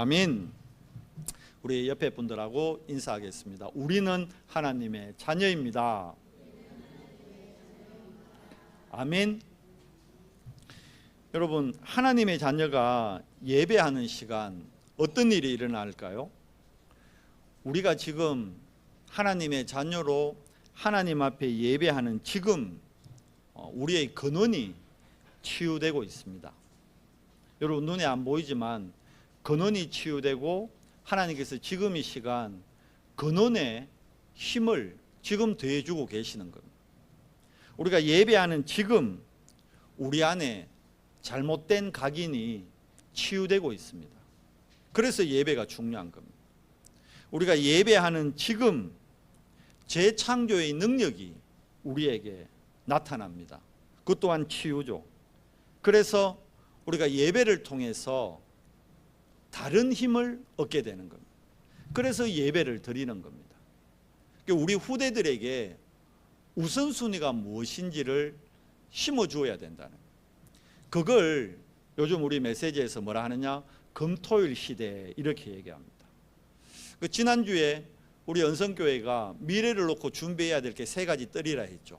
아멘. 우리 옆에 분들하고 인사하겠습니다. 우리는 하나님의 자녀입니다. 아멘. 여러분, 하나님의 자녀가 예배하는 시간 어떤 일이 일어날까요? 우리가 지금 하나님의 자녀로 하나님 앞에 예배하는 지금 우리의 근원이 치유되고 있습니다. 여러분, 눈에 안 보이지만 근원이 치유되고 하나님께서 지금 이 시간 근원의 힘을 지금 더해주고 계시는 겁니다. 우리가 예배하는 지금 우리 안에 잘못된 각인이 치유되고 있습니다. 그래서 예배가 중요한 겁니다. 우리가 예배하는 지금 재창조의 능력이 우리에게 나타납니다. 그것 또한 치유죠. 그래서 우리가 예배를 통해서 다른 힘을 얻게 되는 겁니다. 그래서 예배를 드리는 겁니다. 우리 후대들에게 우선순위가 무엇인지를 심어주어야 된다는 거예요. 그걸 요즘 우리 메시지에서 뭐라 하느냐? 금토일 시대 이렇게 얘기합니다. 지난주에 우리 연성교회가 미래를 놓고 준비해야 될 게 세 가지 뜰이라 했죠.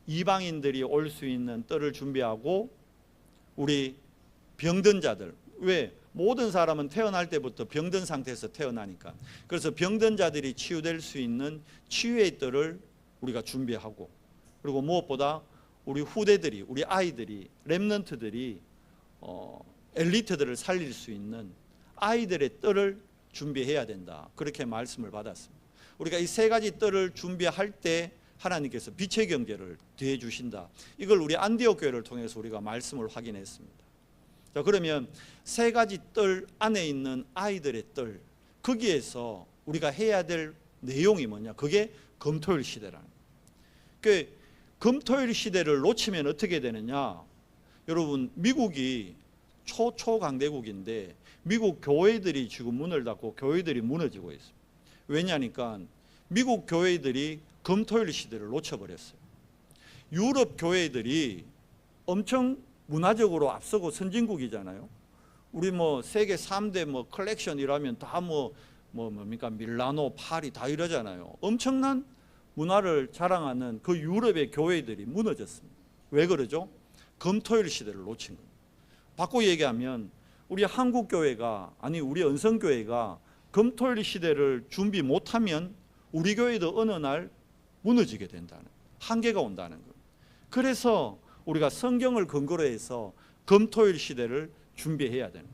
이방인들이 올 수 있는 뜰을 준비하고 우리 병든 자들, 왜? 모든 사람은 태어날 때부터 병든 상태에서 태어나니까. 그래서 병든 자들이 치유될 수 있는 치유의 뜰을 우리가 준비하고, 그리고 무엇보다 우리 후대들이, 우리 아이들이, 렘넌트들이 엘리트들을 살릴 수 있는 아이들의 뜰을 준비해야 된다. 그렇게 말씀을 받았습니다. 우리가 이 세 가지 뜰을 준비할 때 하나님께서 빛의 경제를 더해 주신다. 이걸 우리 안디옥 교회를 통해서 우리가 말씀을 확인했습니다. 자, 그러면 세 가지 뜰 안에 있는 아이들의 뜰, 거기에서 우리가 해야 될 내용이 뭐냐? 그게 금토일 시대라는 거예요. 금토일 시대를 놓치면 어떻게 되느냐? 여러분, 미국이 초강대국인데 미국 교회들이 지금 문을 닫고 교회들이 무너지고 있습니다. 왜냐니까 미국 교회들이 금토일 시대를 놓쳐버렸어요. 유럽 교회들이 엄청 문화적으로 앞서고 선진국이잖아요. 우리 세계 3대 컬렉션이라면 다 뭡니까? 밀라노, 파리 다 이러잖아요. 엄청난 문화를 자랑하는 그 유럽의 교회들이 무너졌습니다. 왜 그러죠? 금토일 시대를 놓친 겁니다. 바꿔 얘기하면 우리 한국 교회가, 아니 우리 은성교회가 금토일 시대를 준비 못하면 우리 교회도 어느 날 무너지게 된다는, 한계가 온다는 거예요. 그래서 우리가 성경을 근거로 해서 금토일 시대를 준비해야 되는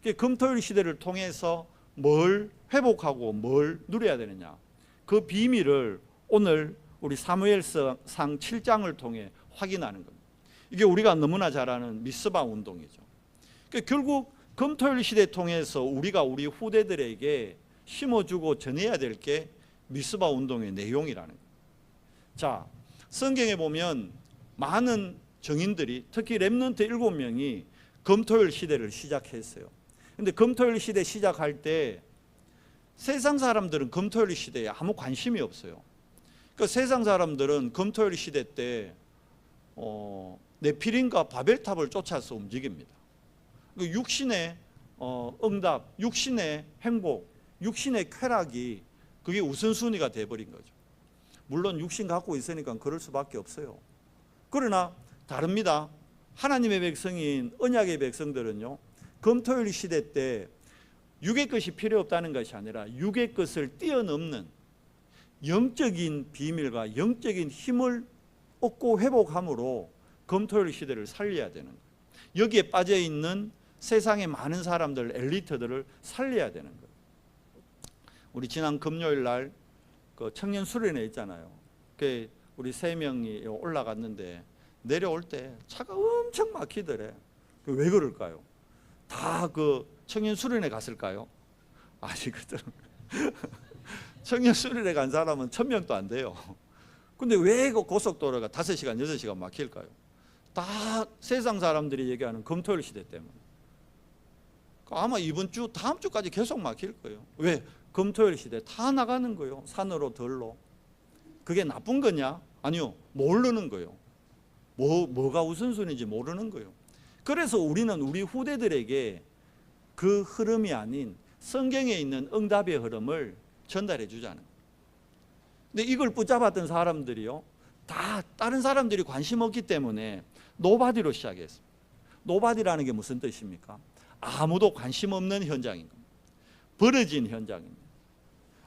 거예요. 금토일 시대를 통해서 뭘 회복하고 뭘 누려야 되느냐, 그 비밀을 오늘 우리 사무엘상 7장을 통해 확인하는 겁니다. 이게 우리가 너무나 잘 아는 미스바 운동이죠. 결국 금토일 시대 통해서 우리가 우리 후대들에게 심어주고 전해야 될 게 미스바 운동의 내용이라는 거예요. 자, 성경에 보면 많은 정인들이, 특히 렘넌트 7명이 금토일 시대를 시작했어요. 근데 금토일 시대 시작할 때 세상 사람들은 금토일 시대에 아무 관심이 없어요. 세상 사람들은 금토일 시대 때 네피림과 바벨탑을 쫓아서 움직입니다. 육신의 응답, 육신의 행복, 육신의 쾌락이 그게 우선순위가 돼버린 거죠. 물론 육신 갖고 있으니까 그럴 수밖에 없어요. 그러나 다릅니다. 하나님의 백성인 언약의 백성들은요, 금토일 시대 때 육의 것이 필요 없다는 것이 아니라 육의 것을 뛰어넘는 영적인 비밀과 영적인 힘을 얻고 회복함으로 금토일 시대를 살려야 되는 거예요. 여기에 빠져있는 세상의 많은 사람들, 엘리트들을 살려야 되는 거예요. 우리 지난 금요일 날 그 청년 수련회 있잖아요. 우리 3명이 올라갔는데 내려올 때 차가 엄청 막히더래. 왜 그럴까요? 다 그 청년 수련회 갔을까요? 아니거든. 청년 수련회 간 사람은 1000명도 안 돼요. 근데 왜 그 고속도로가 5시간, 6시간 막힐까요? 다 세상 사람들이 얘기하는 금토일 시대 때문에. 아마 이번 주, 다음 주까지 계속 막힐 거예요. 왜? 금토일 시대 다 나가는 거예요. 산으로 들로. 그게 나쁜 거냐? 아니요. 모르는 거예요. 뭐가 우선순위인지 모르는 거예요. 그래서 우리는 우리 후대들에게 그 흐름이 아닌 성경에 있는 응답의 흐름을 전달해 주자는 거예요. 근데 이걸 붙잡았던 사람들이요, 다 다른 사람들이 관심 없기 때문에 노바디로 시작했습니다. 노바디라는 게 무슨 뜻입니까? 아무도 관심 없는 현장인 겁니다. 버려진 현장입니다.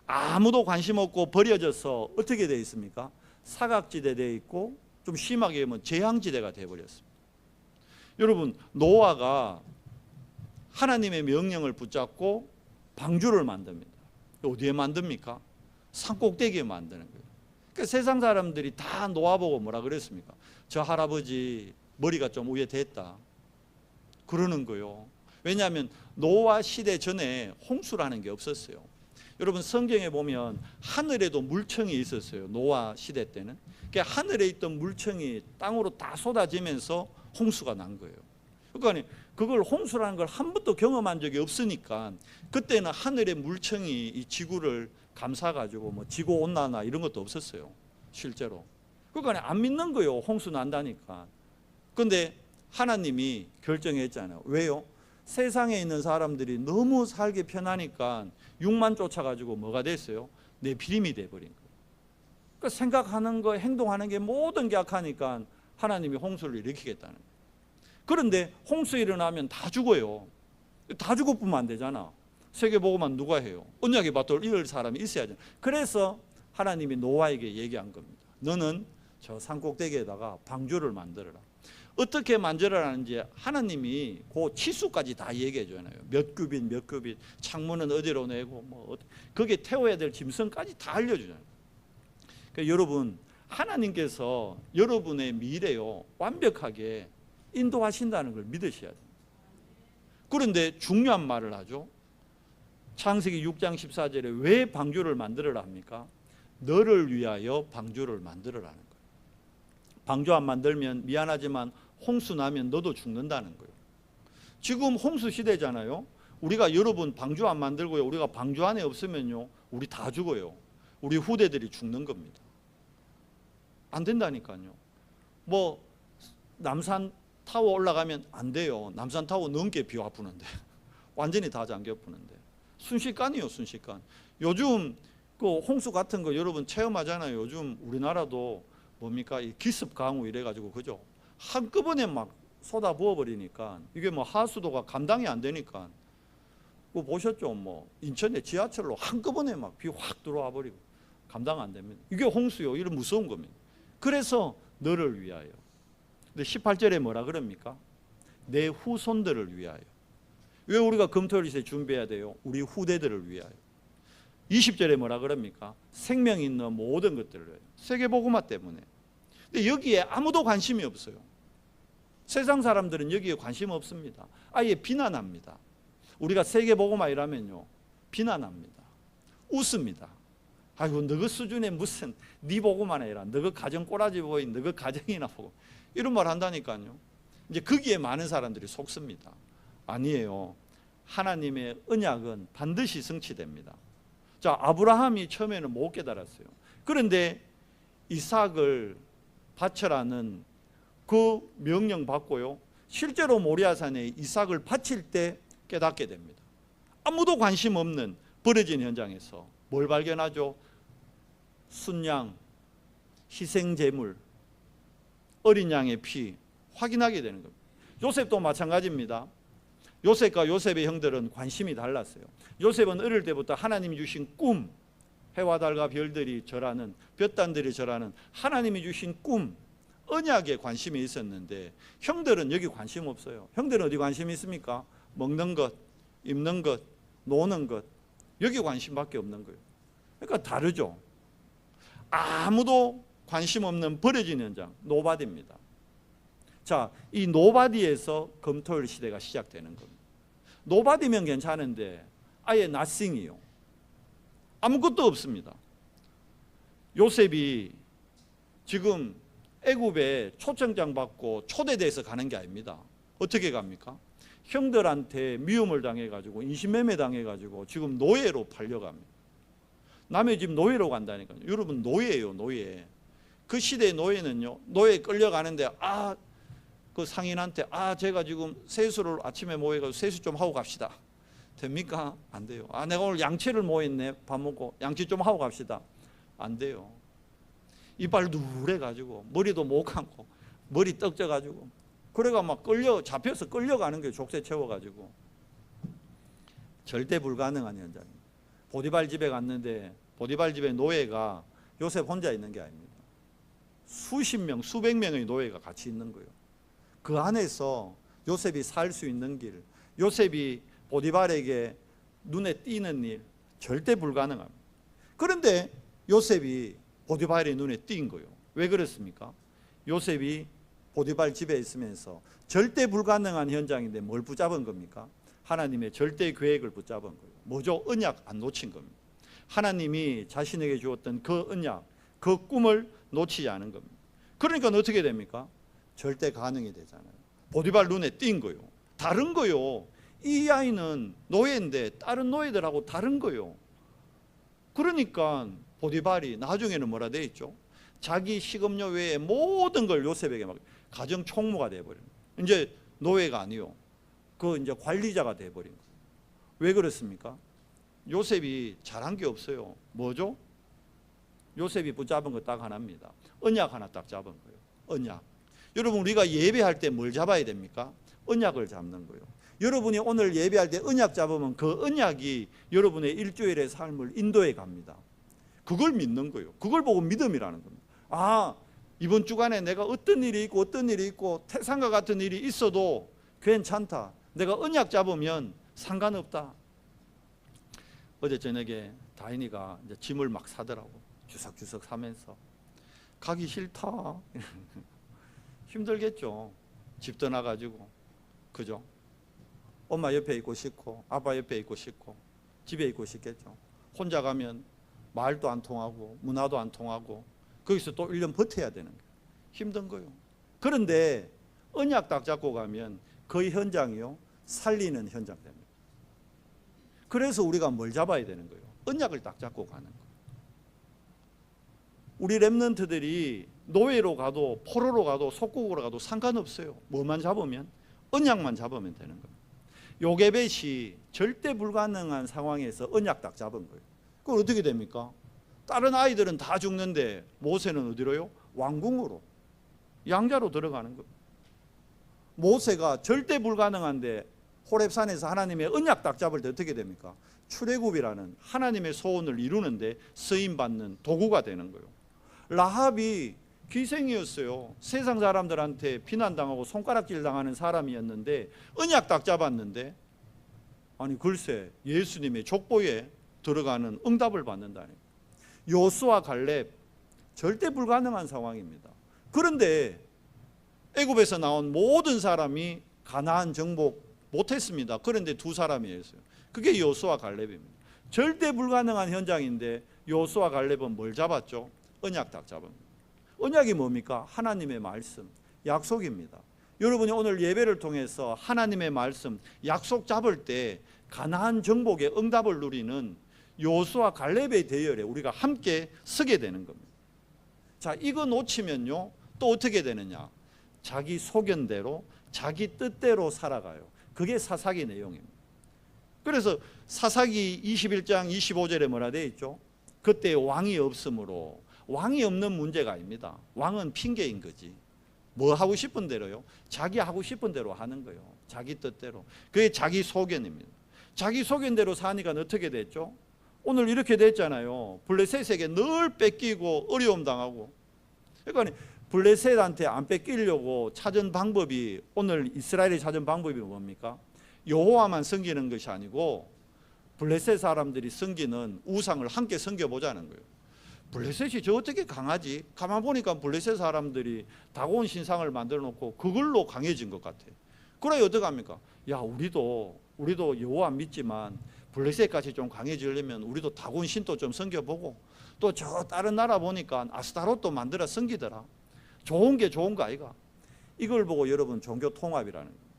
아무도 관심 없고 버려져서 어떻게 되어 있습니까? 사각지대 되어 있고, 좀 심하게 하면 재앙지대가 되어버렸습니다. 여러분, 노아가 하나님의 명령을 붙잡고 방주를 만듭니다. 어디에 만듭니까? 산꼭대기에 만드는 거예요. 그러니까 세상 사람들이 다 노아 보고 뭐라 그랬습니까? 저 할아버지 머리가 좀 위에 됐다 그러는 거예요. 왜냐하면 노아 시대 전에 홍수라는 게 없었어요. 여러분, 성경에 보면 하늘에도 물청이 있었어요. 노아 시대 때는. 그러니까 하늘에 있던 물청이 땅으로 다 쏟아지면서 홍수가 난 거예요. 그러니까 그걸 홍수라는 걸 한 번도 경험한 적이 없으니까 그때는 하늘의 물청이 이 지구를 감싸가지고 뭐 지구 온난화 이런 것도 없었어요, 실제로. 그러니까 안 믿는 거예요, 홍수 난다니까. 그런데 하나님이 결정했잖아요. 왜요? 세상에 있는 사람들이 너무 살기 편하니까 육만 쫓아가지고 뭐가 됐어요? 네피림이 돼버린 거예요. 그러니까 생각하는 거, 행동하는 게 모든 게 악하니까 하나님이 홍수를 일으키겠다는 거예요. 그런데 홍수 일어나면 다 죽어요. 다 죽어보면 안 되잖아. 세계보고만 누가 해요? 언약의 밭을 이을 사람이 있어야죠. 그래서 하나님이 노아에게 얘기한 겁니다. 너는 저 산꼭대기에다가 방주를 만들어라. 어떻게 만들어라는지 하나님이 그 치수까지 다 얘기해 줘요. 몇 규빗, 몇 규빗, 창문은 어디로 내고, 뭐 거기에 태워야 될 짐승까지 다 알려주잖아요. 그러니까 여러분, 하나님께서 여러분의 미래요 완벽하게 인도하신다는 걸 믿으셔야 돼요. 그런데 중요한 말을 하죠. 창세기 6장 14절에 왜 방주를 만들어라 합니까? 너를 위하여 방주를 만들어라는 거예요. 방주 안 만들면 미안하지만 홍수 나면 너도 죽는다는 거예요. 지금 홍수 시대잖아요. 우리가 여러분 방주 안 만들고요, 우리가 방주 안에 없으면요, 우리 다 죽어요. 우리 후대들이 죽는 겁니다. 안 된다니까요. 뭐 남산 타워 올라가면 안 돼요. 남산 타워 넘게 비 와 부는데 완전히 다 잠겨 부는데 순식간이요, 순식간. 요즘 그 홍수 같은 거 여러분 체험하잖아요. 요즘 우리나라도 뭡니까, 이 기습 강우 이래가지고, 그죠? 한꺼번에 막 쏟아 부어버리니까 이게 뭐 하수도가 감당이 안 되니까, 그거 보셨죠? 뭐 인천의 지하철로 한꺼번에 막 비 확 들어와 버리고 감당 안 됩니다. 이게 홍수요. 이런 무서운 겁니다. 그래서 너를 위하여. 근데 18절에 뭐라 그럽니까? 내 후손들을 위하여. 왜 우리가 금토일 시대 준비해야 돼요? 우리 후대들을 위하여. 20절에 뭐라 그럽니까? 생명 있는 모든 것들을 위하여. 세계복음화 때문에. 근데 여기에 아무도 관심이 없어요. 세상 사람들은 여기에 관심 없습니다. 아예 비난합니다. 우리가 세계복음화 이라면요, 비난합니다. 웃습니다. 아이고, 너그 수준에 무슨 네 보고만 해라, 너그 가정 꼬라지 보고 너그 가정이나 보고, 이런 말 한다니까요. 이제 거기에 많은 사람들이 속습니다. 아니에요. 하나님의 언약은 반드시 성취됩니다. 자, 아브라함이 처음에는 못 깨달았어요. 그런데 이삭을 바쳐라는 그 명령 받고요, 실제로 모리아산에 이삭을 바칠 때 깨닫게 됩니다. 아무도 관심 없는 버려진 현장에서 뭘 발견하죠? 순양, 희생제물, 어린 양의 피 확인하게 되는 겁니다. 요셉도 마찬가지입니다. 요셉과 요셉의 형들은 관심이 달랐어요. 요셉은 어릴 때부터 하나님이 주신 꿈, 해와 달과 별들이 절하는, 볕단들이 절하는 하나님이 주신 꿈, 언약에 관심이 있었는데 형들은 여기 관심 없어요. 형들은 어디 관심이 있습니까? 먹는 것, 입는 것, 노는 것, 여기 관심밖에 없는 거예요. 그러니까 다르죠. 아무도 관심 없는 버려진 현장, 노바디입니다. 자, 이 노바디에서 금토일 시대가 시작되는 겁니다. 노바디면 괜찮은데 아예 nothing이요. 아무것도 없습니다. 요셉이 지금 애굽에 초청장 받고 초대돼서 가는 게 아닙니다. 어떻게 갑니까? 형들한테 미움을 당해가지고 인신매매 당해가지고 지금 노예로 팔려갑니다. 남의 집 노예로 간다니까요. 여러분, 노예예요, 노예. 그 시대의 노예는요, 노예 끌려가는데 그 상인한테 제가 지금 세수를 아침에 모여가지고 세수 좀 하고 갑시다. 됩니까? 안 돼요. 내가 오늘 양치를 뭐 했네. 밥 먹고 양치 좀 하고 갑시다. 안 돼요. 이빨 누래가지고 머리도 못 감고 머리 떡져가지고 그래가 막 잡혀서 끌려가는 거예요. 족쇄 채워가지고. 절대 불가능한 현장입니다. 보디발 집에 갔는데 보디발 집에 노예가 요셉 혼자 있는 게 아닙니다. 수십 명, 수백 명의 노예가 같이 있는 거예요. 그 안에서 요셉이 살 수 있는 길, 요셉이 보디발에게 눈에 띄는 일, 절대 불가능합니다. 그런데 요셉이 보디발의 눈에 띈 거예요. 왜 그렇습니까? 요셉이 보디발 집에 있으면서 절대 불가능한 현장인데 뭘 붙잡은 겁니까? 하나님의 절대 계획을 붙잡은 거예요. 뭐죠? 언약 안 놓친 겁니다. 하나님이 자신에게 주었던 그 언약, 그 꿈을 놓치지 않은 겁니다. 그러니까 어떻게 됩니까? 절대 가능이 되잖아요. 보디발 눈에 띈 거예요. 다른 거요. 이 아이는 노예인데 다른 노예들하고 다른 거예요. 그러니까 보디발이 나중에는 뭐라 돼 있죠? 자기 식업료 외에 모든 걸 요셉에게 막 가정 총무가 돼버린 거예요. 이제 노예가 아니요. 이제 관리자가 돼버린 거예요. 왜 그렇습니까? 요셉이 잘한 게 없어요. 뭐죠? 요셉이 붙잡은 거 딱 하나입니다. 언약 하나 딱 잡은 거예요. 언약. 여러분 우리가 예배할 때 뭘 잡아야 됩니까? 언약을 잡는 거예요. 여러분이 오늘 예배할 때 언약 잡으면 그 언약이 여러분의 일주일의 삶을 인도해 갑니다. 그걸 믿는 거예요. 그걸 보고 믿음이라는 겁니다. 이번 주간에 내가 어떤 일이 있고 태산과 같은 일이 있어도 괜찮다. 내가 언약 잡으면 상관없다. 어제 저녁에 다인이가 이제 짐을 막 사더라고. 주석주석 사면서 가기 싫다. 힘들겠죠. 집 떠나가지고. 그죠? 엄마 옆에 있고 싶고 아빠 옆에 있고 싶고 집에 있고 싶겠죠. 혼자 가면 말도 안 통하고 문화도 안 통하고 거기서 또 1년 버텨야 되는 거예요. 힘든 거예요. 그런데 언약 딱 잡고 가면 그 현장이요 살리는 현장 됩니다. 그래서 우리가 뭘 잡아야 되는 거예요? 언약을 딱 잡고 가는 거예요. 우리 렘넌트들이 노예로 가도 포로로 가도 속국으로 가도 상관없어요. 뭐만 잡으면? 언약만 잡으면 되는 겁니다. 요게벳이 절대 불가능한 상황에서 언약 딱 잡은 거예요. 그럼 어떻게 됩니까? 다른 아이들은 다 죽는데 모세는 어디로요? 왕궁으로, 양자로 들어가는 겁니다. 모세가 절대 불가능한데 호렙산에서 하나님의 언약 딱 잡을 때 어떻게 됩니까? 출애굽이라는 하나님의 소원을 이루는데 쓰임받는 도구가 되는 거예요. 라합이 기생이었어요. 세상 사람들한테 비난당하고 손가락질 당하는 사람이었는데 언약 딱 잡았는데 글쎄 예수님의 족보에 들어가는 응답을 받는다니. 요수아 갈렙 절대 불가능한 상황입니다. 그런데 애굽에서 나온 모든 사람이 가나안 정복 못했습니다. 그런데 두 사람이었어요. 그게 요수아 갈렙입니다. 절대 불가능한 현장인데 요수아 갈렙은 뭘 잡았죠? 언약 딱 잡은. 언약이 뭡니까? 하나님의 말씀, 약속입니다. 여러분이 오늘 예배를 통해서 하나님의 말씀, 약속 잡을 때 가나안 정복의 응답을 누리는 요수아 갈렙의 대열에 우리가 함께 서게 되는 겁니다. 자, 이거 놓치면요 또 어떻게 되느냐? 자기 소견대로 자기 뜻대로 살아가요. 그게 사사기 내용입니다. 그래서 사사기 21장 25절에 뭐라 되어 있죠? 그때 왕이 없으므로. 왕이 없는 문제가 아닙니다. 왕은 핑계인 거지. 뭐 하고 싶은 대로요? 자기 하고 싶은 대로 하는 거예요. 자기 뜻대로. 그게 자기 소견입니다. 자기 소견대로 사니까 어떻게 됐죠? 오늘 이렇게 됐잖아요. 블레셋에게 늘 뺏기고 어려움 당하고. 그러니까 블레셋한테 안 뺏기려고 찾은 방법이, 오늘 이스라엘이 찾은 방법이 뭡니까? 여호와만 섬기는 것이 아니고 블레셋 사람들이 섬기는 우상을 함께 섬겨보자는 거예요. 블레셋이 저 어떻게 강하지? 가만 보니까 블레셋 사람들이 다곤 신상을 만들어 놓고 그걸로 강해진 것 같아. 그래 어떻게 합니까? 야, 우리도 여호와 믿지만 블레셋까지 좀 강해지려면 우리도 다곤 신도 좀 섬겨보고, 또 저 다른 나라 보니까 아스타롯도 만들어 섬기더라. 좋은 게 좋은 거 아이가? 이걸 보고 여러분 종교 통합이라는 거예요.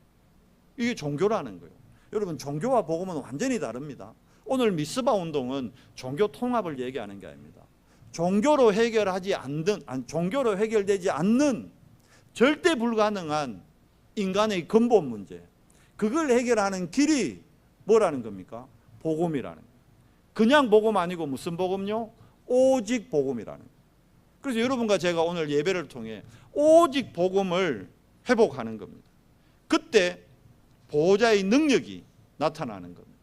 이게 종교라는 거예요. 여러분 종교와 복음은 완전히 다릅니다. 오늘 미스바 운동은 종교 통합을 얘기하는 게 아닙니다. 종교로 해결되지 않는 절대 불가능한 인간의 근본 문제, 그걸 해결하는 길이 뭐라는 겁니까? 복음이라는 거예요. 그냥 복음 아니고 무슨 복음요? 오직 복음이라는 거예요. 그래서 여러분과 제가 오늘 예배를 통해 오직 복음을 회복하는 겁니다. 그때 보호자의 능력이 나타나는 겁니다.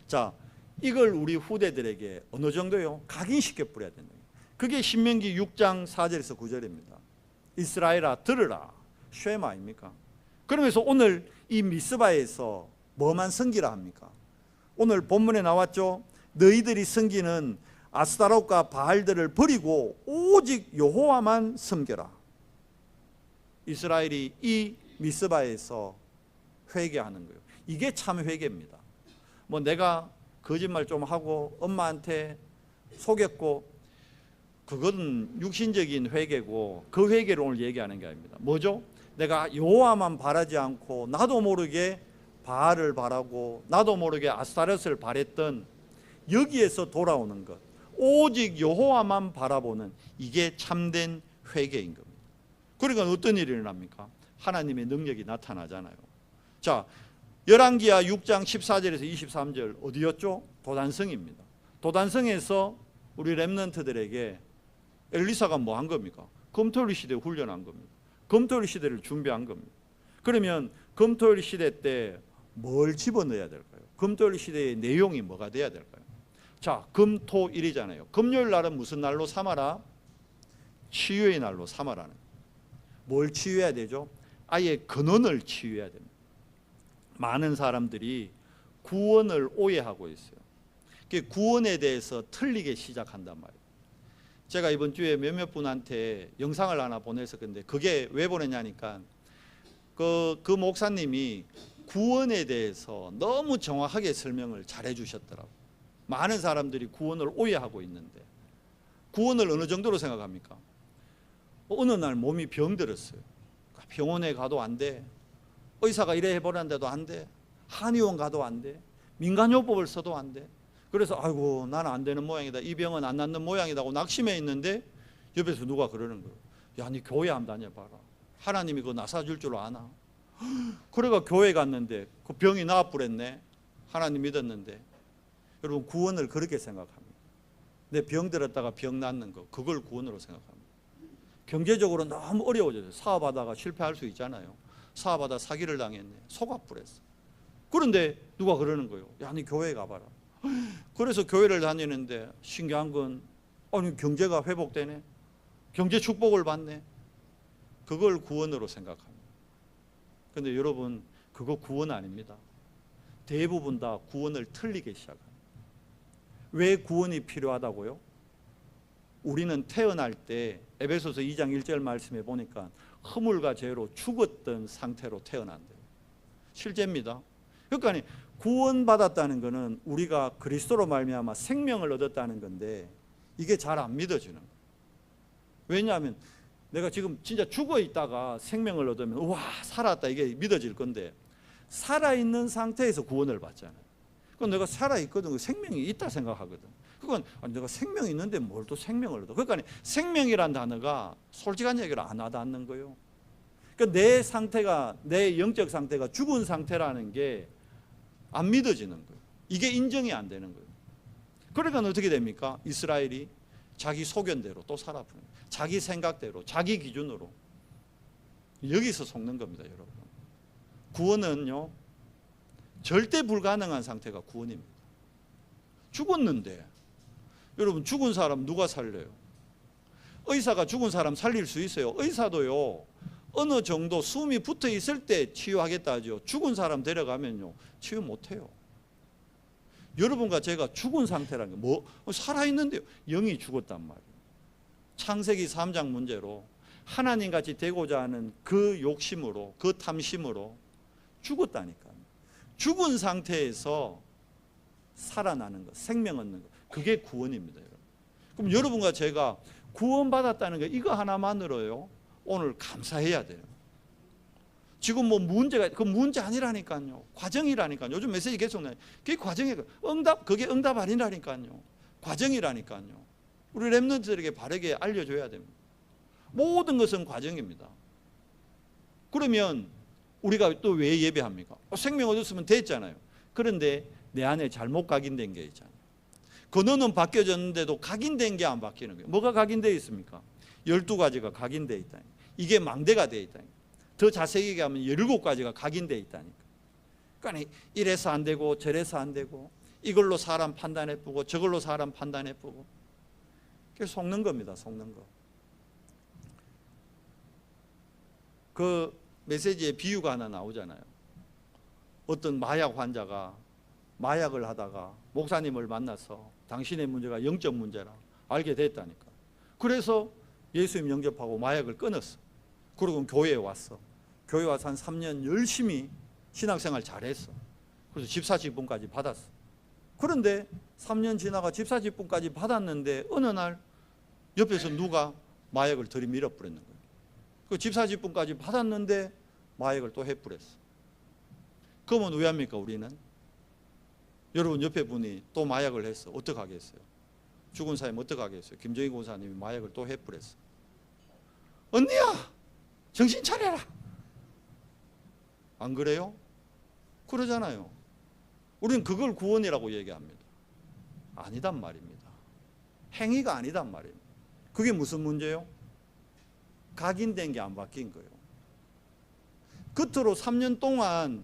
자, 이걸 우리 후대들에게 어느 정도요? 각인시켜 뿌려야 된다. 그게 신명기 6장 4절에서 9절입니다. 이스라엘아 들으라. 쉐마 아닙니까? 그러면서 오늘 이 미스바에서 뭐만 섬기라 합니까? 오늘 본문에 나왔죠. 너희들이 섬기는 아스타롯과 바알들을 버리고 오직 여호와만 섬겨라. 이스라엘이 이 미스바에서 회개하는 거예요. 이게 참 회개입니다. 뭐 내가 거짓말 좀 하고 엄마한테 속였고 그건 육신적인 회개고 그 회개를 오늘 얘기하는 게 아닙니다. 뭐죠? 내가 여호와만 바라지 않고 나도 모르게 바알을 바라고 나도 모르게 아스타롯을 바랬던 여기에서 돌아오는 것, 오직 여호와만 바라보는 이게 참된 회개인 겁니다. 그러니까 어떤 일이 일어납니까? 하나님의 능력이 나타나잖아요. 자, 열왕기하 6장 14절에서 23절 어디였죠? 도단성입니다. 도단성에서 우리 렘넌트들에게 엘리사가 뭐 한 겁니까? 금토일 시대 훈련한 겁니다. 금토일 시대를 준비한 겁니다. 그러면 금토일 시대 때 뭘 집어넣어야 될까요? 금토일 시대의 내용이 뭐가 돼야 될까요? 자, 금토일이잖아요. 금요일 날은 무슨 날로 삼아라? 치유의 날로 삼아라는. 뭘 치유해야 되죠? 아예 근원을 치유해야 됩니다. 많은 사람들이 구원을 오해하고 있어요. 구원에 대해서 틀리게 시작한단 말이에요. 제가 이번 주에 몇몇 분한테 영상을 하나 보내서 근데 그게 왜 보냈냐니까 그 목사님이 구원에 대해서 너무 정확하게 설명을 잘 해주셨더라고요. 많은 사람들이 구원을 오해하고 있는데 구원을 어느 정도로 생각합니까? 어느 날 몸이 병들었어요. 병원에 가도 안 돼. 의사가 이래 해보라는데도 안 돼. 한의원 가도 안 돼. 민간요법을 써도 안 돼. 그래서 아이고 나는 안 되는 모양이다. 이 병은 안 낫는 모양이다 하고 낙심해 있는데 옆에서 누가 그러는 거예요. 야, 니 교회 한번 다녀봐라. 하나님이 그거 나사줄 줄 아나? 그래가 교회 갔는데 그 병이 나아버렸네. 하나님 믿었는데. 여러분 구원을 그렇게 생각합니다. 내 병 들었다가 병 낫는 거 그걸 구원으로 생각합니다. 경제적으로 너무 어려워져요. 사업하다가 실패할 수 있잖아요. 사업하다 사기를 당했네. 속 아프랬어. 그런데 누가 그러는 거예요. 야, 니 교회 가봐라. 그래서 교회를 다니는데 신기한 건 아니 경제가 회복되네. 경제 축복을 받네. 그걸 구원으로 생각합니다. 그런데 여러분 그거 구원 아닙니다. 대부분 다 구원을 틀리게 시작합니다. 왜 구원이 필요하다고요? 우리는 태어날 때 에베소서 2장 1절 말씀에 보니까 허물과 죄로 죽었던 상태로 태어난대요. 실제입니다. 그러니까 구원받았다는 것은 우리가 그리스도로 말미암아 생명을 얻었다는 건데 이게 잘 안 믿어지는 거예요. 왜냐하면 내가 지금 진짜 죽어 있다가 생명을 얻으면 우와 살았다 이게 믿어질 건데 살아있는 상태에서 구원을 받잖아요. 그건 내가 살아있거든. 생명이 있다 생각하거든. 그건 내가 생명이 있는데 뭘 또 생명을 얻어. 그러니까 생명이란 단어가 솔직한 얘기를 안 와닿는 거예요. 그러니까 내 상태가 내 영적 상태가 죽은 상태라는 게 안 믿어지는 거예요. 이게 인정이 안 되는 거예요. 그러니까 어떻게 됩니까? 이스라엘이 자기 소견대로 또 살아버려요. 자기 생각대로 자기 기준으로 여기서 속는 겁니다. 여러분 구원은요 절대 불가능한 상태가 구원입니다. 죽었는데 여러분 죽은 사람 누가 살려요? 의사가 죽은 사람 살릴 수 있어요. 의사도요 어느 정도 숨이 붙어 있을 때 치유하겠다 하죠. 죽은 사람 데려가면요 치유 못해요. 여러분과 제가 죽은 상태라는 게 뭐 살아있는데요 영이 죽었단 말이에요. 창세기 3장 문제로 하나님같이 되고자 하는 그 욕심으로 그 탐심으로 죽었다니까요. 죽은 상태에서 살아나는 것, 생명 얻는 것, 그게 구원입니다. 여러분. 그럼 여러분과 제가 구원받았다는 거 이거 하나만으로요 오늘 감사해야 돼요. 지금 뭐 문제가 그 문제 아니라니까요. 과정이라니까요. 요즘 메시지 계속 나요. 그게 과정이에요. 그게 응답 아니라니까요. 과정이라니까요. 우리 렘넌트들에게 바르게 알려줘야 됩니다. 모든 것은 과정입니다. 그러면 우리가 또 왜 예배합니까? 생명 얻었으면 됐잖아요. 그런데 내 안에 잘못 각인된 게 있잖아요. 근원은 바뀌어졌는데도 각인된 게 안 바뀌는 거예요. 뭐가 각인되어 있습니까? 12가지가 각인되어 있다. 이게 망대가 되어 있다. 더 자세히 얘기하면 17가지가 각인되어 있다니까. 그러니까 이래서 안 되고 저래서 안 되고 이걸로 사람 판단해 보고 저걸로 사람 판단해 보고 속는 겁니다. 속는 거. 그 메시지에 비유가 하나 나오잖아요. 어떤 마약 환자가 마약을 하다가 목사님을 만나서 당신의 문제가 영적 문제라 알게 됐다니까. 그래서 예수님 영접하고 마약을 끊었어. 그리고 교회에 왔어. 교회 와서 한 3년 열심히 신앙생활 잘했어. 그래서 집사직분까지 받았어. 그런데 3년 지나가 집사직분까지 받았는데 어느 날 옆에서 누가 마약을 들이밀어 버렸는 거예요. 그 집사직분까지 받았는데 마약을 또 해버렸어. 그러면 왜 합니까 우리는? 여러분 옆에 분이 또 마약을 했어. 어떻게 하겠어요? 죽은 사람 어떻게 하겠어요? 김정희 권사님이 마약을 또 해버렸어. 언니야 정신 차려라. 안 그래요? 그러잖아요. 우리는 그걸 구원이라고 얘기합니다. 아니단 말입니다. 행위가 아니단 말입니다. 그게 무슨 문제요? 각인된 게 안 바뀐 거예요. 겉으로 3년 동안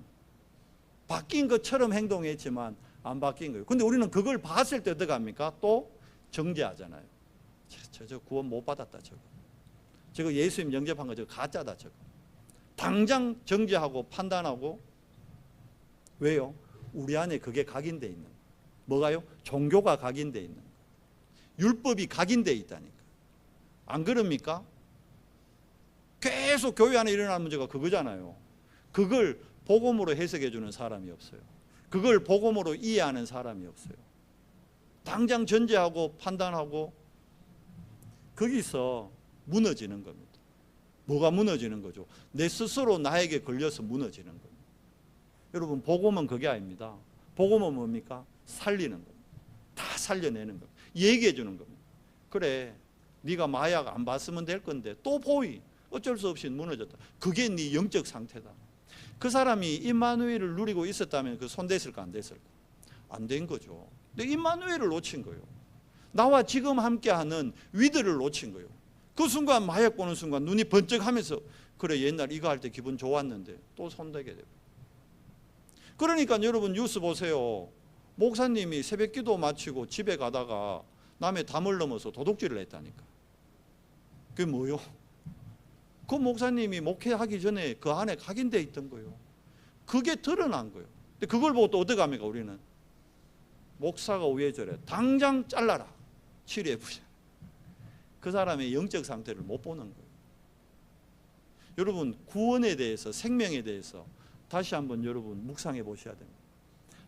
바뀐 것처럼 행동했지만 안 바뀐 거예요. 근데 우리는 그걸 봤을 때 어떻게 합니까? 또 정죄하잖아요. 저 구원 못 받았다 저거 예수님 영접한 거 저거 가짜다 저거. 당장 정죄하고 판단하고. 왜요? 우리 안에 그게 각인돼 있는 거예요. 뭐가요? 종교가 각인돼 있는 거예요. 율법이 각인돼 있다니까. 안 그럽니까? 계속 교회 안에 일어나는 문제가 그거잖아요. 그걸 복음으로 해석해 주는 사람이 없어요. 그걸 복음으로 이해하는 사람이 없어요. 당장 전제하고 판단하고 거기서 무너지는 겁니다. 뭐가 무너지는 거죠? 내 스스로 나에게 걸려서 무너지는 겁니다. 여러분 복음은 그게 아닙니다. 복음은 뭡니까? 살리는 겁니다. 다 살려내는 겁니다. 얘기해 주는 겁니다. 그래 네가 마약 안 봤으면 될 건데 또 보이 어쩔 수 없이 무너졌다. 그게 네 영적 상태다. 그 사람이 임마누엘을 누리고 있었다면 그 손 댔을까 안 댔을까? 안 된 거죠. 근데 임마누엘을 놓친 거예요. 나와 지금 함께하는 위드를 놓친 거예요. 그 순간 마약 보는 순간 눈이 번쩍하면서 그래 옛날 이거 할 때 기분 좋았는데 또 손대게 되고. 그러니까 여러분 뉴스 보세요. 목사님이 새벽 기도 마치고 집에 가다가 남의 담을 넘어서 도둑질을 했다니까. 그게 뭐요? 그 목사님이 목회하기 전에 그 안에 각인되어 있던 거예요. 그게 드러난 거예요. 근데 그걸 보고 또 어떻게 합니까 우리는? 목사가 왜 저래? 당장 잘라라. 치료해 보자. 그 사람의 영적 상태를 못 보는 거예요. 여러분 구원에 대해서 생명에 대해서 다시 한번 여러분 묵상해 보셔야 됩니다.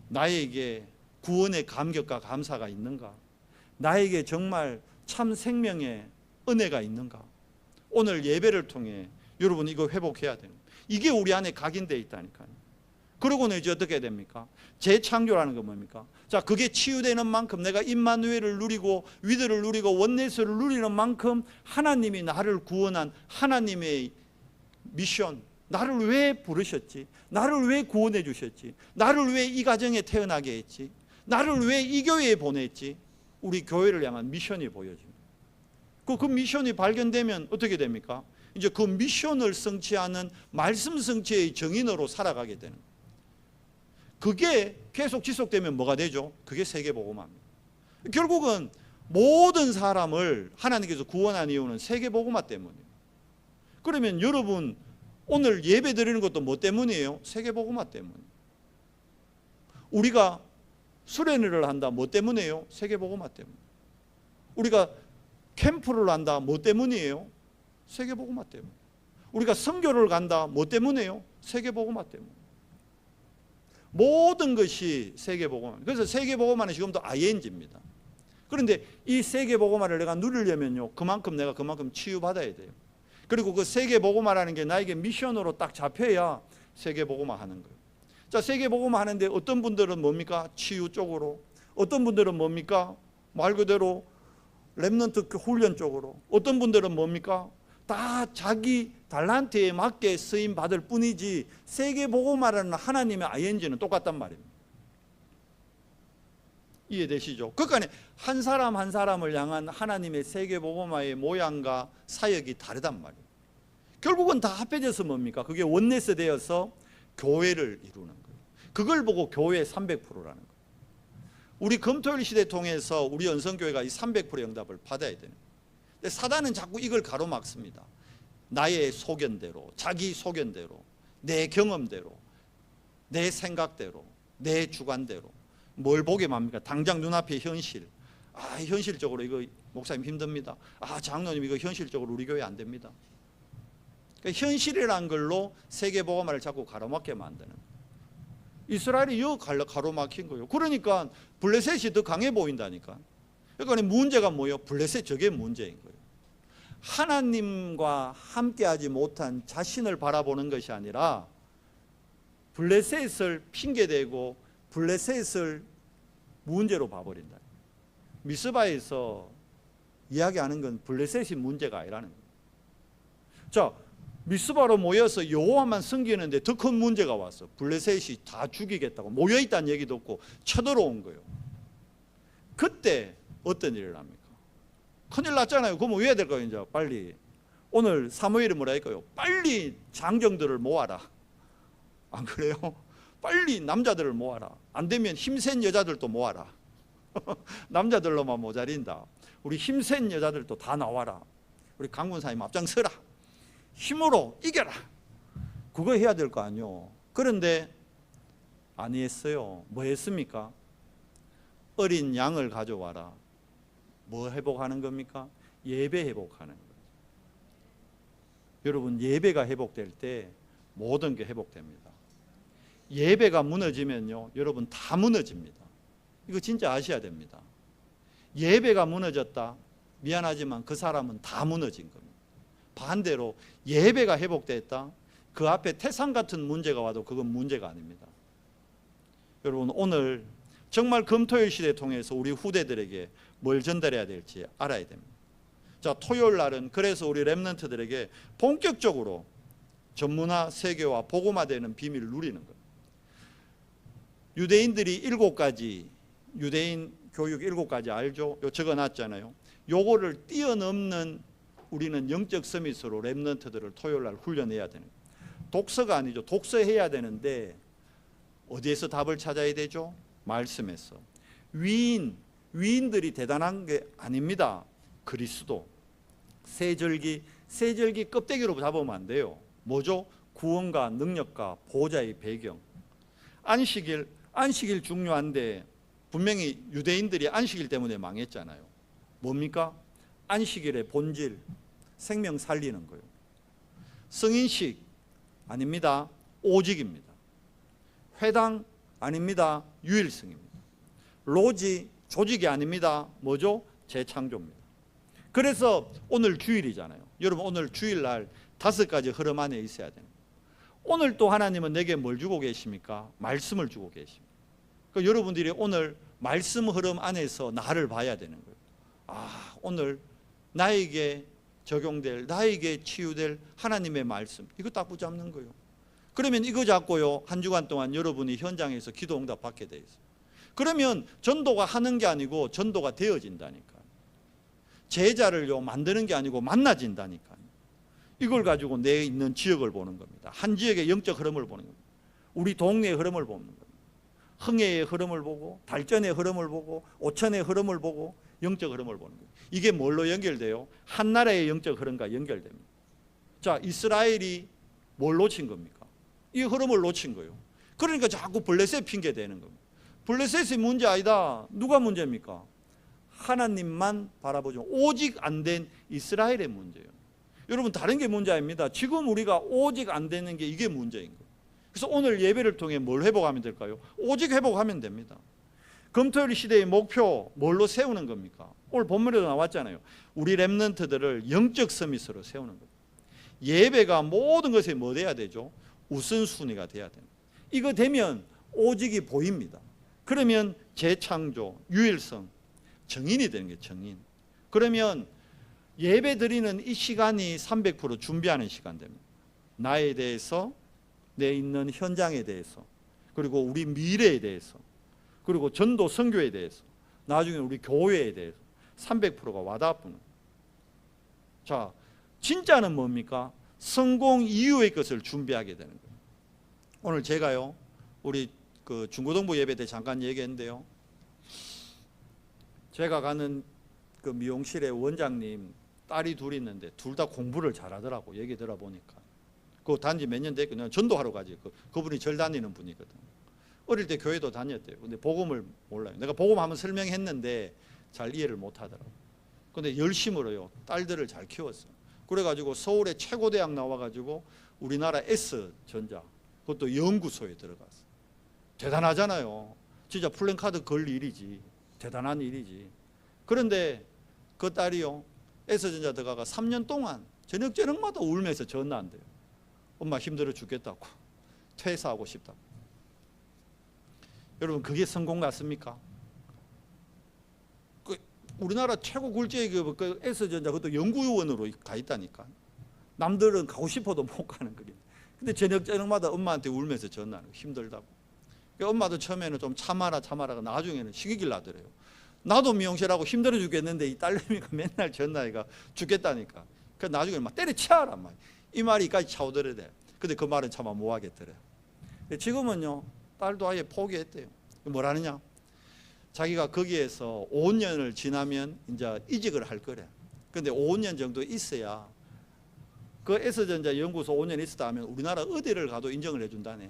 나에게 구원의 감격과 감사가 있는가? 나에게 정말 참 생명의 은혜가 있는가? 오늘 예배를 통해 여러분 이거 회복해야 됩니다. 이게 우리 안에 각인되어 있다니까요. 그러고는 이제 어떻게 해야 됩니까? 재창조라는 건 뭡니까? 자, 그게 치유되는 만큼 내가 임마누엘을 누리고 위드를 누리고 원네스를 누리는 만큼 하나님이 나를 구원한 하나님의 미션, 나를 왜 부르셨지? 나를 왜 구원해 주셨지? 나를 왜 이 가정에 태어나게 했지? 나를 왜 이 교회에 보냈지? 우리 교회를 향한 미션이 보여집니다. 그 미션이 발견되면 어떻게 됩니까? 이제 그 미션을 성취하는 말씀 성취의 정인으로 살아가게 되는 거예요. 그게 계속 지속되면 뭐가 되죠? 그게 세계복음화입니다. 결국은 모든 사람을 하나님께서 구원한 이유는 세계복음화 때문이에요. 그러면 여러분 오늘 예배 드리는 것도 뭐 때문이에요? 세계복음화 때문이에요. 우리가 수련회를 한다 뭐 때문이에요? 세계복음화 때문에. 우리가 캠프를 한다 뭐 때문이에요? 세계복음화 때문에. 우리가 선교를 간다 뭐 때문이에요? 세계복음화 때문에. 모든 것이 세계복음화. 그래서 세계복음화는 지금도 ING입니다. 그런데 이 세계복음화를 내가 누리려면요 그만큼 내가 치유받아야 돼요. 그리고 그 세계복음화라는 게 나에게 미션으로 딱 잡혀야 세계복음화 하는 거예요. 자, 세계복음화 하는데 어떤 분들은 뭡니까? 치유 쪽으로. 어떤 분들은 뭡니까? 말 그대로 렘넌트 훈련 쪽으로. 어떤 분들은 뭡니까? 다 자기 달란트에 맞게 쓰임 받을 뿐이지 세계복음화라는 하나님의 ING는 똑같단 말입니다. 이해되시죠? 그러니까 한 사람 한 사람을 향한 하나님의 세계복음화의 모양과 사역이 다르단 말이에요. 결국은 다 합해져서 뭡니까? 그게 원네스 되어서 교회를 이루는 거예요. 그걸 보고 교회 300%라는 거예요. 우리 금토일 시대 통해서 우리 연성교회가 이 300%의 응답을 받아야 되는 거예요. 근데 사단은 자꾸 이걸 가로막습니다. 나의 소견대로, 자기 소견대로, 내 경험대로, 내 생각대로, 내 주관대로 뭘 보게 합니까? 당장 눈앞의 현실. 현실적으로 이거 목사님 힘듭니다. 장로님 이거 현실적으로 우리 교회 안 됩니다. 그러니까 현실이란 걸로 세계복음화를 자꾸 가로막게 만드는 거예요. 이스라엘이 이거 가로막힌 거예요. 그러니까 블레셋이 더 강해 보인다니까. 그러니까 문제가 뭐예요? 블레셋, 저게 문제인 거예요. 하나님과 함께하지 못한 자신을 바라보는 것이 아니라 블레셋을 핑계대고 블레셋을 문제로 봐버린다. 미스바에서 이야기하는 건 블레셋이 문제가 아니라는 거예요. 자, 미스바로 모여서 여호와만 섬기는데 더 큰 문제가 왔어. 블레셋이 다 죽이겠다고 모여있다는 얘기도 없고 쳐들어온 거예요. 그때 어떤 일을 합니까? 큰일 났잖아요. 그러면 왜 해야 될까요? 이제 빨리 오늘 사무엘이 뭐라 할까요? 빨리 장정들을 모아라. 안 그래요? 빨리 남자들을 모아라. 안 되면 힘센 여자들도 모아라. 남자들로만 모자린다. 우리 힘센 여자들도 다 나와라. 우리 강군사님 앞장서라. 힘으로 이겨라. 그거 해야 될 거 아니요. 그런데 안 했어요. 뭐 했습니까? 어린 양을 가져와라. 뭐 회복하는 겁니까? 예배 회복하는 거예요. 여러분, 예배가 회복될 때 모든 게 회복됩니다. 예배가 무너지면요, 여러분 다 무너집니다. 이거 진짜 아셔야 됩니다. 예배가 무너졌다, 미안하지만 그 사람은 다 무너진 겁니다. 반대로 예배가 회복됐다, 그 앞에 태산 같은 문제가 와도 그건 문제가 아닙니다. 여러분, 오늘 정말 금토일 시대 통해서 우리 후대들에게 뭘 전달해야 될지 알아야 됩니다. 자, 토요일 날은 그래서 우리 렘넌트들에게 본격적으로 전문화, 세계화, 복음화되는 비밀을 누리는 거예요. 유대인들이 7가지, 유대인 교육 7가지 알죠? 요 적어놨잖아요. 요거를 뛰어넘는 우리는 영적 서밋으로 렘넌트들을 토요일 날 훈련해야 되는 거예요. 독서가 아니죠. 독서해야 되는데 어디에서 답을 찾아야 되죠? 말씀에서. 위인들이 대단한 게 아닙니다. 그리스도. 세절기 껍데기로 잡으면 안 돼요. 뭐죠? 구원과 능력과 보호자의 배경. 안식일 중요한데 분명히 유대인들이 안식일 때문에 망했잖아요. 뭡니까? 안식일의 본질, 생명 살리는 거예요. 성인식 아닙니다. 오직입니다. 회당 아닙니다. 유일성입니다. 로지, 조직이 아닙니다. 뭐죠? 재창조입니다. 그래서 오늘 주일이잖아요. 여러분, 오늘 주일날 5가지 흐름 안에 있어야 돼요. 오늘 또 하나님은 내게 뭘 주고 계십니까? 말씀을 주고 계십니다. 그러니까 여러분들이 오늘 말씀 흐름 안에서 나를 봐야 되는 거예요. 오늘 나에게 적용될, 나에게 치유될 하나님의 말씀, 이거 딱 붙잡는 거예요. 그러면 이거 잡고요, 한 주간 동안 여러분이 현장에서 기도 응답 받게 돼 있어요. 그러면 전도가 하는 게 아니고 전도가 되어진다니까. 제자를요 만드는 게 아니고 만나진다니까. 이걸 가지고 내 있는 지역을 보는 겁니다. 한 지역의 영적 흐름을 보는 겁니다. 우리 동네의 흐름을 보는 겁니다. 흥해의 흐름을 보고, 달전의 흐름을 보고, 오천의 흐름을 보고, 영적 흐름을 보는 거예요. 이게 뭘로 연결돼요? 한 나라의 영적 흐름과 연결됩니다. 자, 이스라엘이 뭘 놓친 겁니까? 이 흐름을 놓친 거예요. 그러니까 자꾸 블레셋 핑계 대는 겁니다. 블레셋이 문제 아니다. 누가 문제입니까? 하나님만 바라보죠. 오직 안 된 이스라엘의 문제예요. 여러분, 다른 게 문제 아닙니다. 지금 우리가 오직 안 되는 게 이게 문제인 거예요. 그래서 오늘 예배를 통해 뭘 회복하면 될까요? 오직 회복하면 됩니다. 금토일 시대의 목표 뭘로 세우는 겁니까? 오늘 본문에도 나왔잖아요. 우리 렘넌트들을 영적 서밋으로 세우는 겁니다. 예배가 모든 것에 뭐 돼야 되죠? 우선순위가 돼야 됩니다. 이거 되면 오직이 보입니다. 그러면 재창조, 유일성, 정인이 되는 게 정인. 그러면 예배 드리는 이 시간이 300% 준비하는 시간 됩니다. 나에 대해서, 내 있는 현장에 대해서, 그리고 우리 미래에 대해서, 그리고 전도 선교에 대해서 나중에 우리 교회에 대해서 300%가 와닿는. 자, 진짜는 뭡니까? 성공 이후의 것을 준비하게 되는 거예요. 오늘 제가요, 우리 그 중고등부 예배 때 잠깐 얘기했는데요. 제가 가는 그 미용실에 원장님 딸이 둘이 있는데 둘 다 공부를 잘하더라고. 얘기 들어보니까. 그 단지 몇 년 됐거든요. 전도하러 가지. 그분이 절 다니는 분이거든. 어릴 때 교회도 다녔대요. 근데 복음을 몰라요. 내가 복음 한번 설명했는데 잘 이해를 못 하더라고. 근데 열심으로요, 딸들을 잘 키웠어. 그래가지고 서울의 최고 대학 나와가지고 우리나라 S전자, 그것도 연구소에 들어갔어. 대단하잖아요. 진짜 플랜카드 걸 일이지. 대단한 일이지. 그런데 그 딸이요, S전자 들어가가 3년 동안 저녁마다 울면서 전화한대요. 엄마 힘들어 죽겠다고. 퇴사하고 싶다고. 여러분, 그게 성공 같습니까? 우리나라 최고 굴지의 그 S전자, 그것도 연구원으로 가 있다니까. 남들은 가고 싶어도 못 가는 거리. 근데 저녁마다 엄마한테 울면서 전화하는 거, 힘들다고. 엄마도 처음에는 좀 참아라 나중에는 시기길 나더래요. 나도 미용실하고 힘들어 죽겠는데 이 딸내미가 맨날 전화해가 죽겠다니까. 그 나중에 막 때려치워라 막. 이 말이까지 차오더래 돼. 근데 그 말은 차마 못 하겠더래. 지금은요, 딸도 아예 포기했대요. 뭐라느냐? 자기가 거기에서 5년을 지나면 이제 이직을 할 거래. 근데 5년 정도 있어야, 그 S전자 연구소 5년 있었다 하면 우리나라 어디를 가도 인정을 해준다네.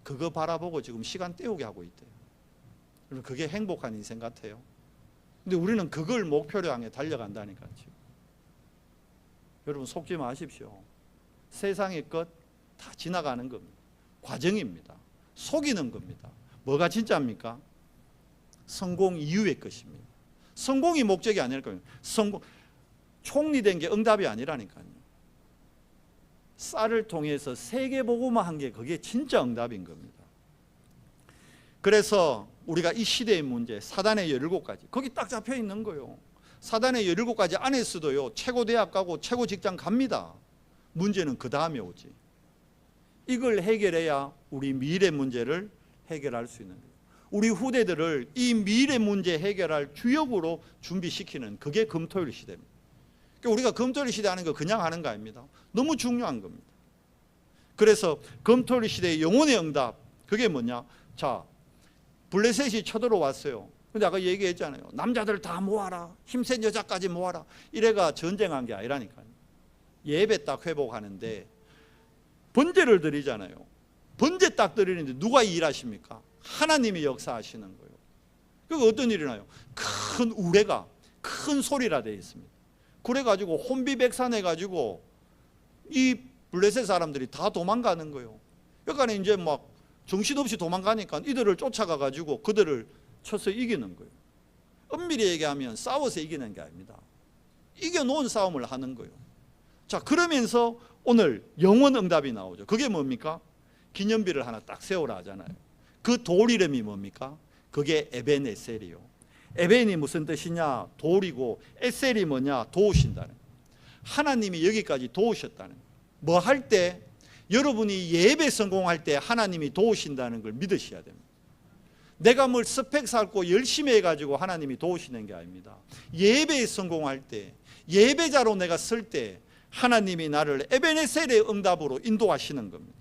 그거 바라보고 지금 시간 때우게 하고 있대요. 그게 행복한 인생 같아요. 근데 우리는 그걸 목표로 향해 달려간다니까요. 여러분, 속지 마십시오. 세상의 것 다 지나가는 겁니다. 과정입니다. 속이는 겁니다. 뭐가 진짜입니까? 성공 이후의 것입니다. 성공이 목적이 아닐까요? 총리 된 게 응답이 아니라니까요. 쌀을 통해서 세계복음화 한 게 그게 진짜 응답인 겁니다. 그래서 우리가 이 시대의 문제, 사단의 17가지, 거기 딱 잡혀 있는 거예요. 사단의 17가지 안에서도요, 최고 대학 가고 최고 직장 갑니다. 문제는 그 다음에 오지. 이걸 해결해야 우리 미래 문제를 해결할 수 있는 거예요. 우리 후대들을 이 미래 문제 해결할 주역으로 준비시키는, 그게 금토일 시대입니다. 그러니까 우리가 금토일 시대 하는 거 그냥 하는 거 아닙니다. 너무 중요한 겁니다. 그래서 금토일 시대의 영혼의 응답, 그게 뭐냐? 자, 블레셋이 쳐들어왔어요. 근데 아까 얘기했잖아요. 남자들 다 모아라, 힘센 여자까지 모아라. 이래가 전쟁한 게 아니라니까요. 예배 딱 회복하는데 번제를 드리잖아요. 번제 딱 드리는데 누가 일하십니까? 하나님이 역사하시는 거예요. 그게 어떤 일이 나요? 큰 우레가, 큰 소리라 되어 있습니다. 그래가지고 혼비백산해가지고 이 블레셋 사람들이 다 도망가는 거예요. 그러니까 이제 막 정신없이 도망가니까 이들을 쫓아가가지고 그들을 쳐서 이기는 거예요. 엄밀히 얘기하면 싸워서 이기는 게 아닙니다. 이겨놓은 싸움을 하는 거예요. 자, 그러면서 오늘 영원 응답이 나오죠. 그게 뭡니까? 기념비를 하나 딱 세우라 하잖아요. 그 돌 이름이 뭡니까? 그게 에벤에셀이요. 에벤이 무슨 뜻이냐? 돌이고, 에셀이 뭐냐? 도우신다는 거예요. 하나님이 여기까지 도우셨다는 거예요. 뭐 할 때? 여러분이 예배 성공할 때 하나님이 도우신다는 걸 믿으셔야 됩니다. 내가 뭘 스펙 쌓고 열심히 해가지고 하나님이 도우시는 게 아닙니다. 예배에 성공할 때, 예배자로 내가 쓸 때 하나님이 나를 에베네셀의 응답으로 인도하시는 겁니다.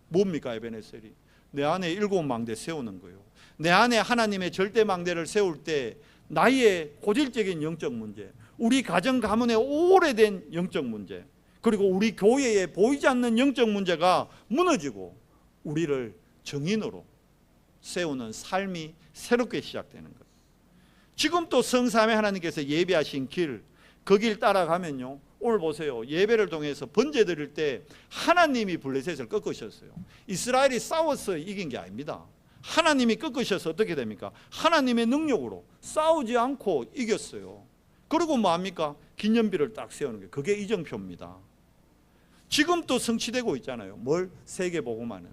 뭡니까 에베네셀이? 내 안에 7망대 세우는 거예요. 내 안에 하나님의 절대망대를 세울 때 나의 고질적인 영적 문제, 우리 가정 가문의 오래된 영적 문제, 그리고 우리 교회에 보이지 않는 영적 문제가 무너지고 우리를 정인으로 세우는 삶이 새롭게 시작되는 거예요. 지금 또 성삼위 하나님께서 예배하신 길, 그 길 따라가면요, 오늘 보세요. 예배를 통해서 번제 드릴 때 하나님이 블레셋을 꺾으셨어요. 이스라엘이 싸워서 이긴 게 아닙니다. 하나님이 꺾으셔서 어떻게 됩니까? 하나님의 능력으로 싸우지 않고 이겼어요. 그리고 뭐합니까? 기념비를 딱 세우는 거예요. 그게 이정표입니다. 지금 또 성취되고 있잖아요. 뭘? 세계복음화는.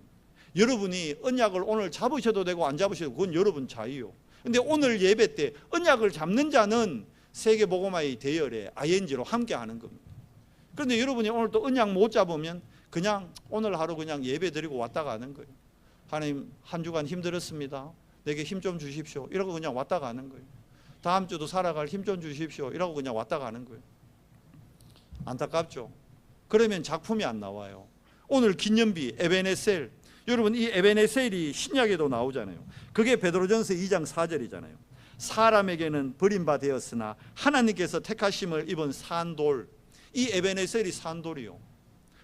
여러분이 언약을 오늘 잡으셔도 되고 안 잡으셔도 그건 여러분 자유요. 근데 오늘 예배 때 언약을 잡는 자는 세계복음화의 대열에 ING로 함께 하는 겁니다. 그런데 여러분이 오늘 또 언약 못 잡으면 그냥 오늘 하루 그냥 예배 드리고 왔다 가는 거예요. 하나님, 한 주간 힘들었습니다. 내게 힘 좀 주십시오 이러고 그냥 왔다 가는 거예요. 다음 주도 살아갈 힘 좀 주십시오 이러고 그냥 왔다 가는 거예요. 안타깝죠. 그러면 작품이 안 나와요. 오늘 기념비 에베네셀, 여러분 이 에베네셀이 신약에도 나오잖아요. 그게 베드로전서 2장 4절이잖아요. 사람에게는 버림받았으나 하나님께서 택하심을 입은 산돌, 이 에베네셀이 산돌이요.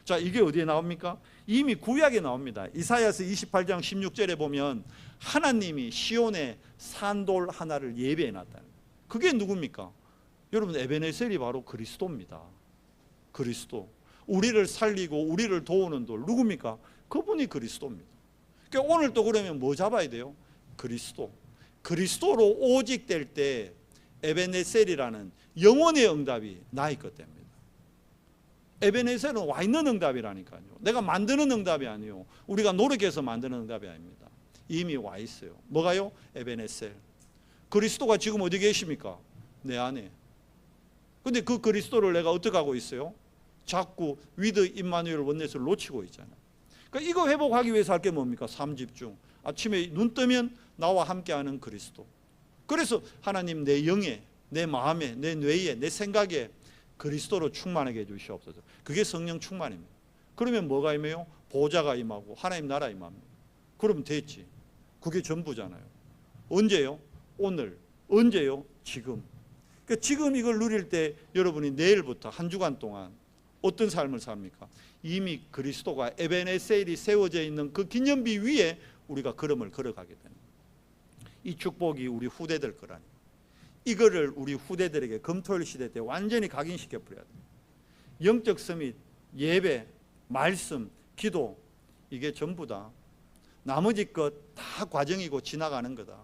자, 이게 어디에 나옵니까? 이미 구약에 나옵니다. 이사야서 28장 16절에 보면 하나님이 시온에 산돌 하나를 예배해 놨다는 거예요. 그게 누굽니까? 여러분 에베네셀이 바로 그리스도입니다. 그리스도. 우리를 살리고 우리를 도우는 돌 누굽니까? 그분이 그리스도입니다. 그러니까 오늘 또 그러면 뭐 잡아야 돼요? 그리스도. 그리스도로 오직 될 때 에베네셀이라는 영원의 응답이 나 있거든요. 에베네셀은 와 있는 응답이라니까요. 내가 만드는 응답이 아니에요. 우리가 노력해서 만드는 응답이 아닙니다. 이미 와 있어요. 뭐가요? 에베네셀. 그리스도가 지금 어디 계십니까? 내 안에. 근데 그 그리스도를 내가 어떻게 하고 있어요? 자꾸 위드 임마누엘 원넷을 놓치고 있잖아요. 그러니까 이거 회복하기 위해서 할 게 뭡니까? 삶 집중. 아침에 눈 뜨면 나와 함께하는 그리스도. 그래서 하나님 내 영에, 내 마음에, 내 뇌에, 내 생각에 그리스도로 충만하게 해주시옵소서. 그게 성령 충만입니다. 그러면 뭐가 임해요? 보좌가 임하고 하나님 나라 임합니다. 그러면 됐지. 그게 전부잖아요. 언제요? 오늘. 언제요? 지금. 그러니까 지금 이걸 누릴 때 여러분이 내일부터 한 주간 동안 어떤 삶을 삽니까? 이미 그리스도가 에베네셀이 세워져 있는 그 기념비 위에 우리가 걸음을 걸어가게 됩니다. 이 축복이 우리 후대들 거라니. 이거를 우리 후대들에게 금토일 시대 때 완전히 각인시켜 버려야 돼요. 영적 서밋, 예배, 말씀, 기도, 이게 전부 다 나머지 것 다 과정이고 지나가는 거다.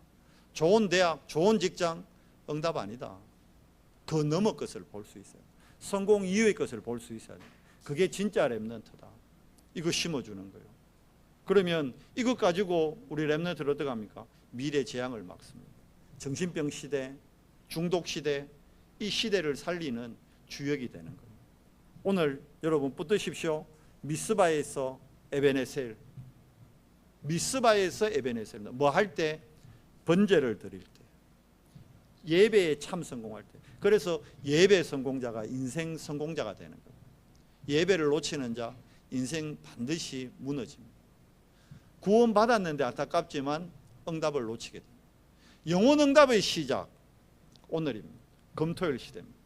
좋은 대학, 좋은 직장, 응답 아니다. 그 넘어 것을 볼 수 있어요. 성공 이후의 것을 볼 수 있어야 돼요. 그게 진짜 렘넌트다. 이거 심어주는 거예요. 그러면 이것 가지고 우리 렘넌트를 어떻게 합니까? 미래 재앙을 막습니다. 정신병 시대, 중독 시대, 이 시대를 살리는 주역이 되는 거예요. 오늘 여러분 붙드십시오. 미스바에서 에베네셀. 미스바에서 에베네셀. 뭐 할 때? 번제를 드릴 때. 예배에 참 성공할 때. 그래서 예배 성공자가 인생 성공자가 되는 거예요. 예배를 놓치는 자 인생 반드시 무너집니다. 구원 받았는데 안타깝지만 응답을 놓치게 됩니다. 영혼 응답의 시작 오늘입니다. 금토일 시대입니다.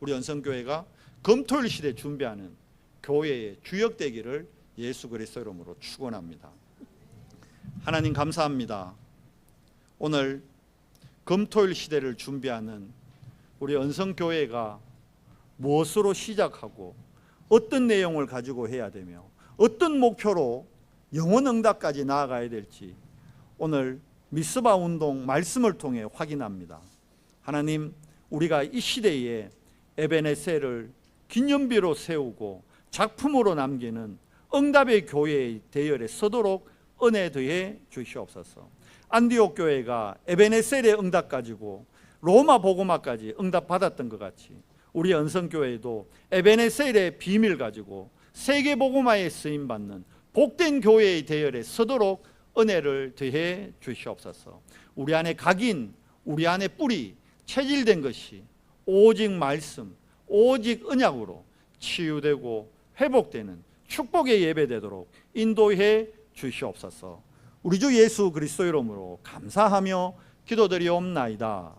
우리 연성교회가 금토일 시대 준비하는 교회의 주역되기를 예수 그리스도 이름으로 축원합니다. 하나님 감사합니다. 오늘 금토일 시대를 준비하는 우리 연성교회가 무엇으로 시작하고 어떤 내용을 가지고 해야 되며 어떤 목표로 영혼 응답까지 나아가야 될지 오늘 미스바 운동 말씀을 통해 확인합니다. 하나님, 우리가 이 시대에 에베네셀을 기념비로 세우고 작품으로 남기는 응답의 교회의 대열에 서도록 은혜 더해 주시옵소서. 안디옥 교회가 에베네셀의 응답 가지고 로마 복음화까지 응답 받았던 것 같이 우리 연성교회도 에베네셀의 비밀 가지고 세계 복음화에 쓰임 받는 복된 교회의 대열에 서도록 은혜를 더해 주시옵소서. 우리 안에 각인, 우리 안에 뿌리 체질된 것이 오직 말씀, 오직 언약으로 치유되고 회복되는 축복의 예배되도록 인도해 주시옵소서. 우리 주 예수 그리스도 이름으로 감사하며 기도드리옵나이다.